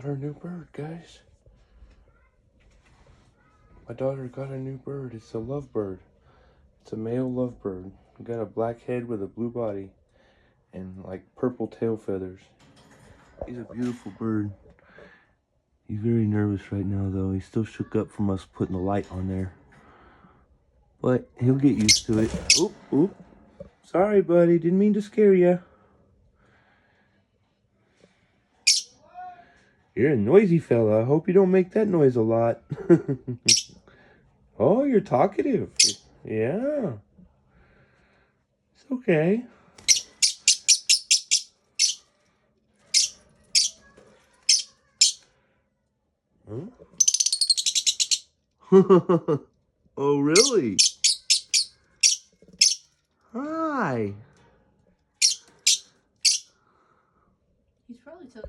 her a new bird, guys. My daughter got a new bird. It's a lovebird. It's a male lovebird. Got a black head with a blue body and like purple tail feathers. He's a beautiful bird. He's very nervous right now though. He's still shook up from us putting the light on there. But he'll get used to it. Oop, oop. Sorry, buddy. Didn't mean to scare you. You're a noisy fella. I hope you don't make that noise a lot. Oh, you're talkative. Yeah. It's okay. Huh? Oh, really? Hi. He's probably telling